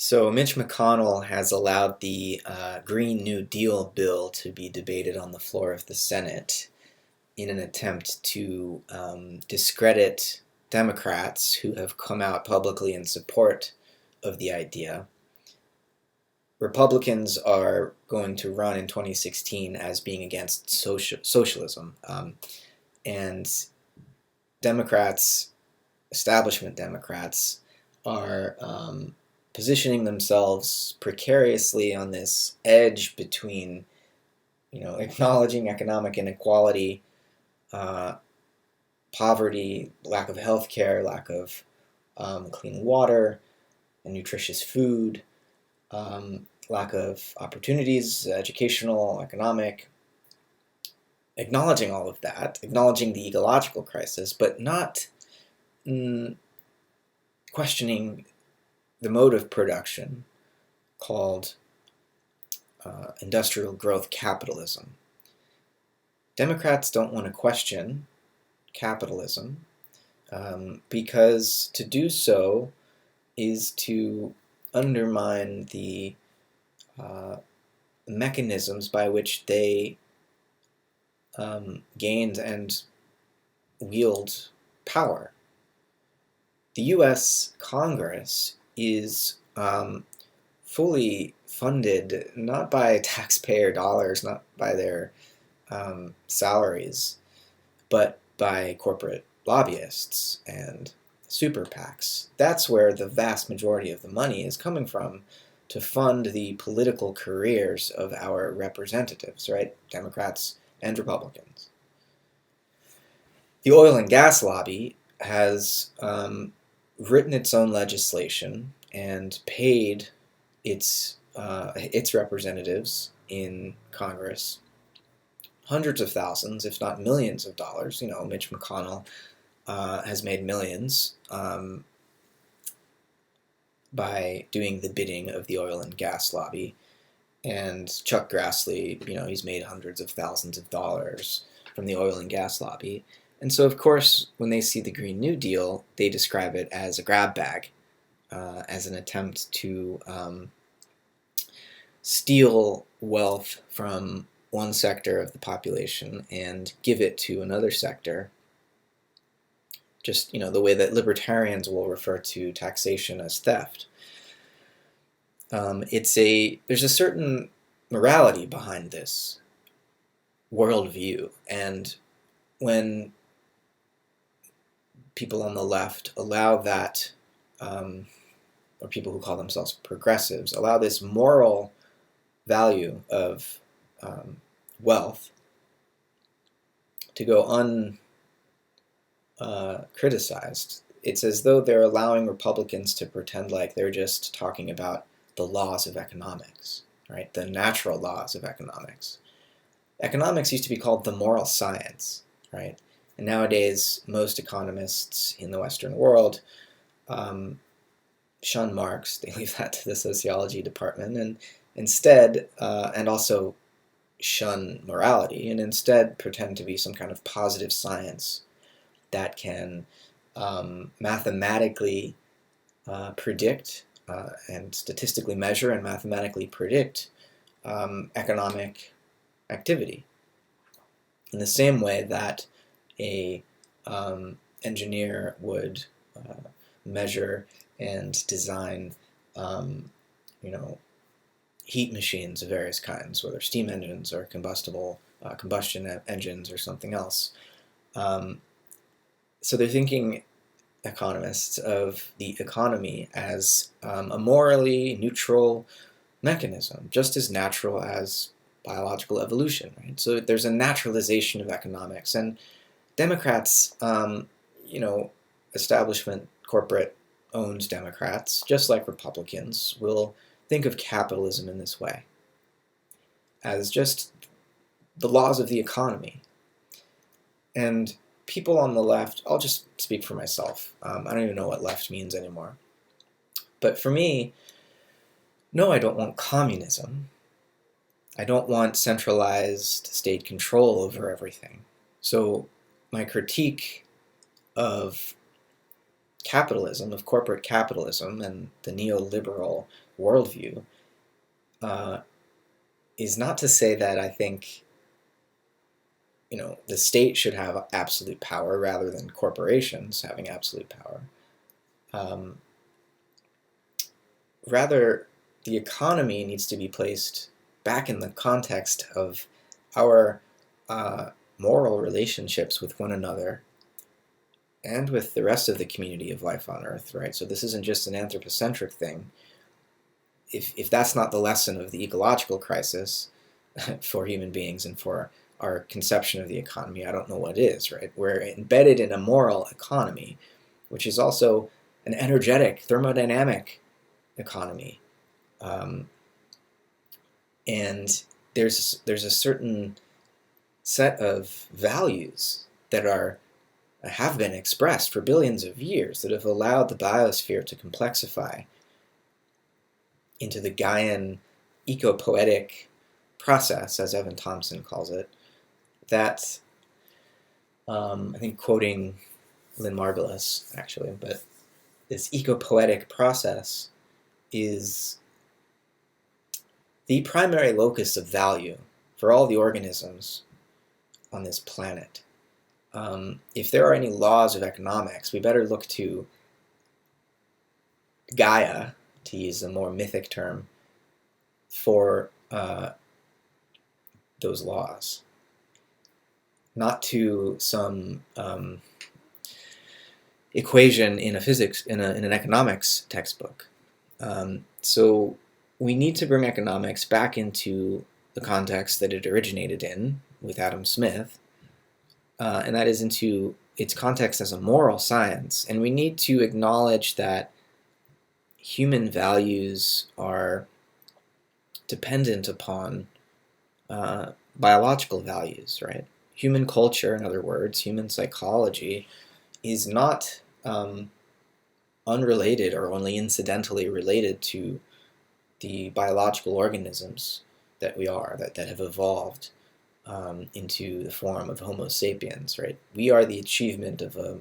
So Mitch McConnell has allowed the Green New Deal bill to be debated on the floor of the Senate in an attempt to discredit Democrats who have come out publicly in support of the idea. Republicans are going to run in 2016 as being against socialism, and Democrats, establishment Democrats, are positioning themselves precariously on this edge between, acknowledging economic inequality, uh, poverty, lack of health care, lack of clean water and nutritious food, lack of opportunities, educational, economic, acknowledging all of that, acknowledging the ecological crisis, but not mm, questioning the mode of production called industrial growth capitalism. Democrats don't want to question capitalism because to do so is to undermine the uh, mechanisms by which they gained and wield power. The U.S. Congress is fully funded not by taxpayer dollars, not by their salaries, but by corporate lobbyists and super PACs. That's where the vast majority of the money is coming from to fund the political careers of our representatives, right? Democrats and Republicans. The oil and gas lobby has written its own legislation and paid its representatives in Congress hundreds of thousands, if not millions of dollars. Mitch McConnell has made millions by doing the bidding of the oil and gas lobby. And Chuck Grassley, he's made hundreds of thousands of dollars from the oil and gas lobby. And so, of course, when they see the Green New Deal, they describe it as a grab bag, as an attempt to steal wealth from one sector of the population and give it to another sector. Just, the way that libertarians will refer to taxation as theft. There's a certain morality behind this worldview, and when people on the left allow that, or people who call themselves progressives, allow this moral value of wealth to go uncriticized, it's as though they're allowing Republicans to pretend like they're just talking about the laws of economics, right? The natural laws of economics. Economics used to be called the moral science, right? And nowadays, most economists in the Western world shun Marx. They leave that to the sociology department, and instead, and also shun morality, and instead pretend to be some kind of positive science that can mathematically predict and statistically measure and mathematically predict economic activity. In the same way that a engineer would measure and design, heat machines of various kinds, whether steam engines or combustion engines or something else. So they're thinking, economists, of the economy as a morally neutral mechanism, just as natural as biological evolution, right? So there's a naturalization of economics, and Democrats, establishment, corporate-owned Democrats, just like Republicans, will think of capitalism in this way, as just the laws of the economy. And people on the left, I'll just speak for myself. I don't even know what left means anymore. But for me, no, I don't want communism. I don't want centralized state control over everything. So my critique of capitalism, of corporate capitalism and the neoliberal worldview, is not to say that I think the state should have absolute power rather than corporations having absolute power. Rather, the economy needs to be placed back in the context of our moral relationships with one another and with the rest of the community of life on Earth, right? So this isn't just an anthropocentric thing. If that's not the lesson of the ecological crisis for human beings and for our conception of the economy, I don't know what is, right? We're embedded in a moral economy, which is also an energetic, thermodynamic economy. And there's a certain set of values that have been expressed for billions of years that have allowed the biosphere to complexify into the Gaian ecopoetic process, as Evan Thompson calls it, that, I think quoting Lynn Margulis, actually, but this ecopoetic process is the primary locus of value for all the organisms on this planet. If there are any laws of economics, we better look to Gaia, to use a more mythic term, for those laws, not to some equation in an economics textbook. So we need to bring economics back into the context that it originated in with Adam Smith, and that is into its context as a moral science. And we need to acknowledge that human values are dependent upon biological values, right? Human culture, in other words, human psychology, is not unrelated or only incidentally related to the biological organisms that we are, that have evolved into the form of Homo sapiens, right? We are the achievement of a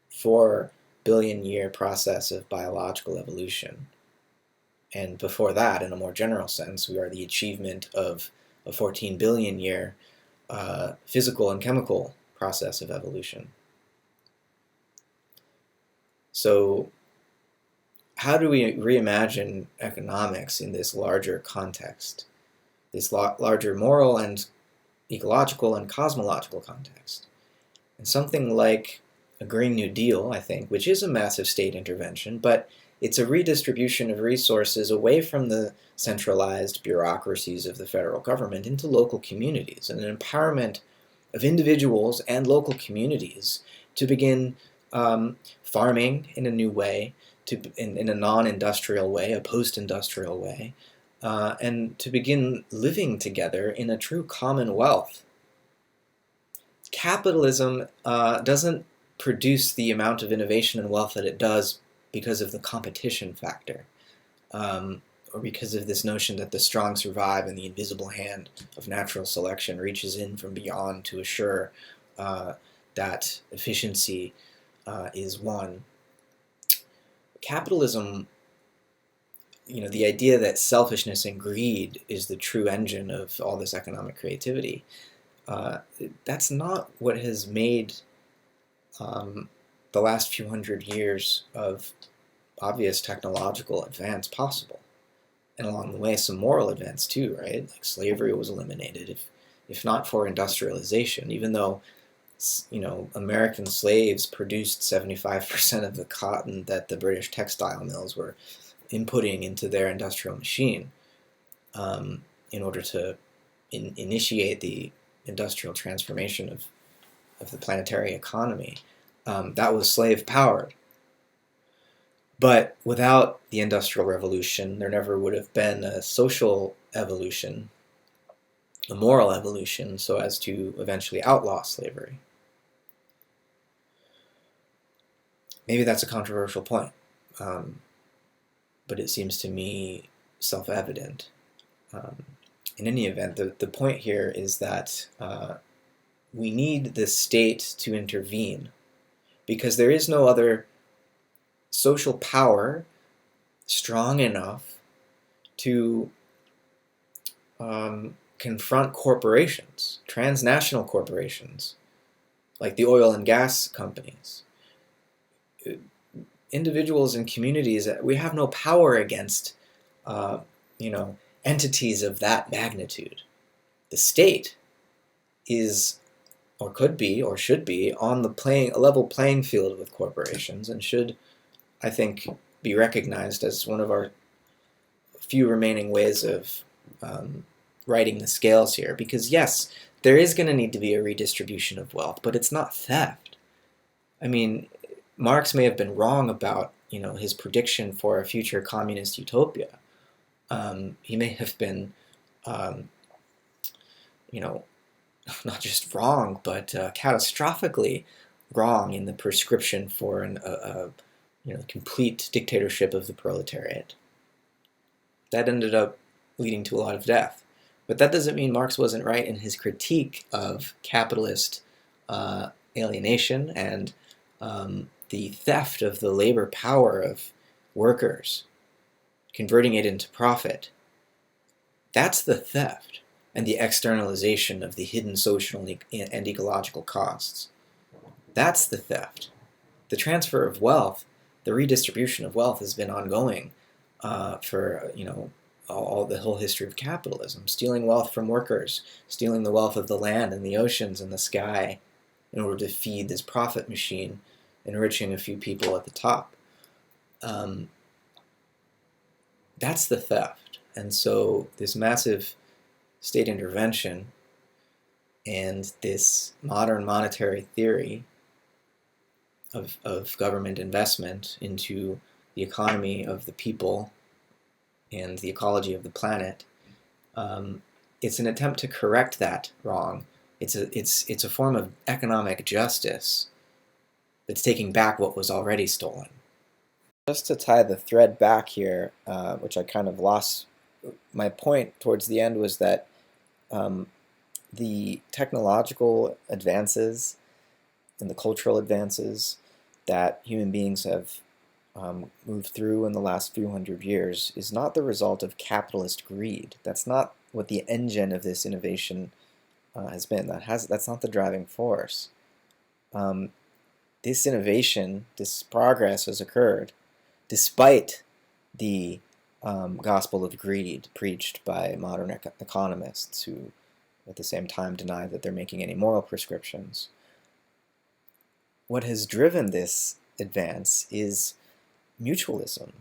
4 billion year process of biological evolution. And before that, in a more general sense, we are the achievement of a 14 billion year physical and chemical process of evolution. So how do we reimagine economics in this larger context, this larger moral and ecological and cosmological context? And something like a Green New Deal, I think, which is a massive state intervention, but it's a redistribution of resources away from the centralized bureaucracies of the federal government into local communities, and an empowerment of individuals and local communities to begin farming in a new way, in a non-industrial way, a post-industrial way, and to begin living together in a true commonwealth. Capitalism doesn't produce the amount of innovation and wealth that it does because of the competition factor, or because of this notion that the strong survive and the invisible hand of natural selection reaches in from beyond to assure that efficiency is won. Capitalism, the idea that selfishness and greed is the true engine of all this economic creativity, that's not what has made the last few hundred years of obvious technological advance possible. And along the way, some moral advance too, right? Like slavery was eliminated, if not for industrialization, even though American slaves produced 75% of the cotton that the British textile mills were inputting into their industrial machine in order to initiate the industrial transformation of the planetary economy. That was slave-powered. But without the Industrial Revolution, there never would have been a social evolution, a moral evolution, so as to eventually outlaw slavery. Maybe that's a controversial point, but it seems to me self-evident. In any event, the point here is that we need the state to intervene, because there is no other social power strong enough to confront corporations, transnational corporations, like the oil and gas companies. Individuals and communities, we have no power against, uh, you know, entities of that magnitude. The state is, or could be, or should be, on the a level playing field with corporations, and should, I think, be recognized as one of our few remaining ways of righting the scales here. Because yes, there is going to need to be a redistribution of wealth, but it's not theft. I mean, Marx may have been wrong about his prediction for a future communist utopia. He may have been, um, you know, not just wrong, but catastrophically wrong in the prescription for a complete dictatorship of the proletariat. That ended up leading to a lot of death. But that doesn't mean Marx wasn't right in his critique of capitalist alienation and the theft of the labor power of workers, converting it into profit. That's the theft and the externalization of the hidden social and ecological costs. That's the theft. The transfer of wealth, the redistribution of wealth has been ongoing for all the whole history of capitalism. Stealing wealth from workers, stealing the wealth of the land and the oceans and the sky in order to feed this profit machine, enriching a few people at the top. That's the theft. And so this massive state intervention and this modern monetary theory of government investment into the economy of the people and the ecology of the planet, it's an attempt to correct that wrong. It's a form of economic justice that's taking back what was already stolen. Just to tie the thread back here, which I kind of lost, my point towards the end was that the technological advances and the cultural advances that human beings have moved through in the last few hundred years is not the result of capitalist greed. That's not what the engine of this innovation has been. That's not the driving force. This innovation, this progress has occurred despite the gospel of greed preached by modern economists who at the same time deny that they're making any moral prescriptions. What has driven this advance is mutualism,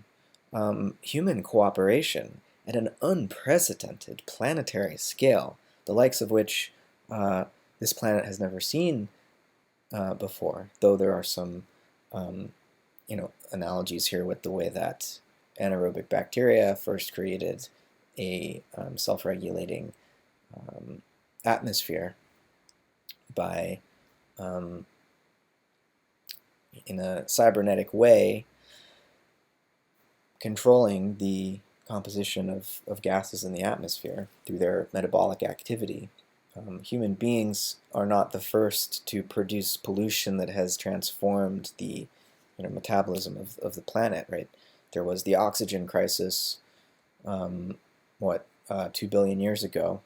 human cooperation at an unprecedented planetary scale, the likes of which this planet has never seen before, though there are some analogies here with the way that anaerobic bacteria first created a self-regulating atmosphere by, in a cybernetic way, controlling the composition of gases in the atmosphere through their metabolic activity. Human beings are not the first to produce pollution that has transformed the metabolism of the planet, right? There was the oxygen crisis, 2 billion years ago,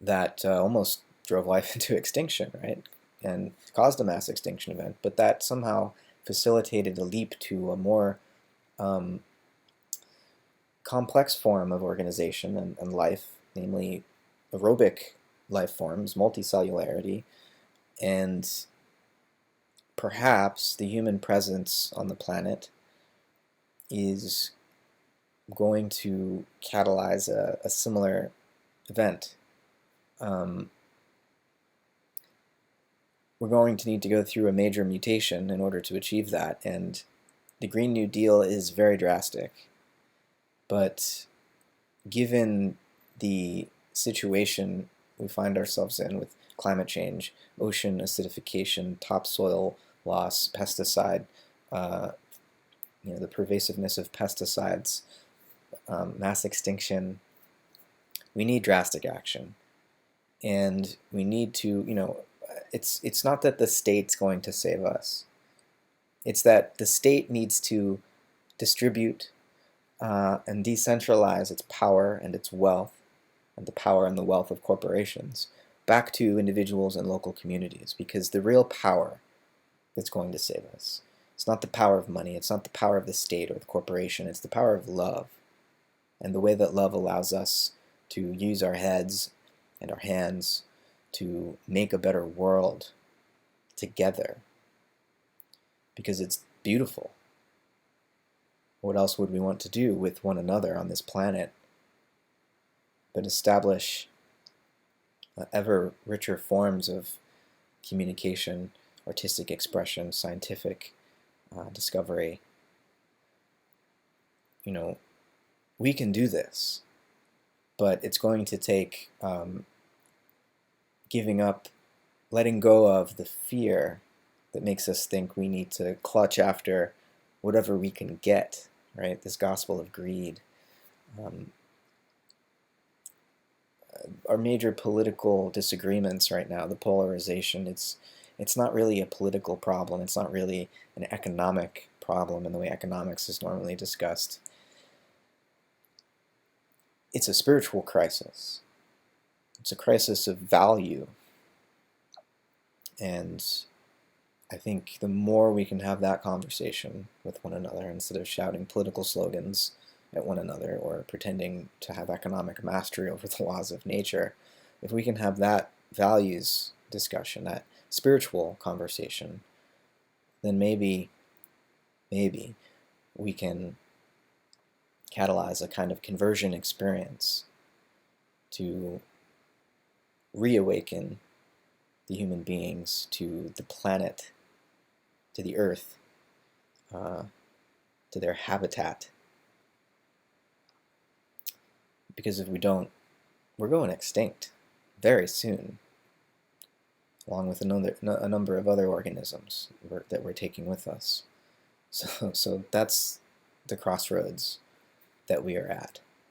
that almost drove life into extinction, right? And caused a mass extinction event, but that somehow facilitated a leap to a more complex form of organization and life, namely aerobic life forms, multicellularity, and perhaps the human presence on the planet is going to catalyze a similar event. We're going to need to go through a major mutation in order to achieve that, and the Green New Deal is very drastic. But given the situation we find ourselves in with climate change, ocean acidification, topsoil loss, pesticide, the pervasiveness of pesticides, mass extinction, we need drastic action. And we need to, it's not that the state's going to save us. It's that the state needs to distribute and decentralize its power and its wealth, and the power and the wealth of corporations, back to individuals and local communities, because the real power that's going to save us, it's not the power of money, it's not the power of the state or the corporation, it's the power of love, and the way that love allows us to use our heads and our hands to make a better world together, because it's beautiful. What else would we want to do with one another on this planet but establish ever richer forms of communication, artistic expression, scientific discovery? You know, we can do this, but it's going to take giving up, letting go of the fear that makes us think we need to clutch after whatever we can get, right? This gospel of greed. Our major political disagreements right now, the polarization, it's not really a political problem. It's not really an economic problem in the way economics is normally discussed. It's a spiritual crisis. It's a crisis of value. And I think the more we can have that conversation with one another instead of shouting political slogans at one another or pretending to have economic mastery over the laws of nature, if we can have that values discussion, that spiritual conversation, then maybe we can catalyze a kind of conversion experience to reawaken the human beings to the planet, to the earth, to their habitat. Because if we don't, we're going extinct very soon, along with a number of other organisms that we're taking with us. So that's the crossroads that we are at.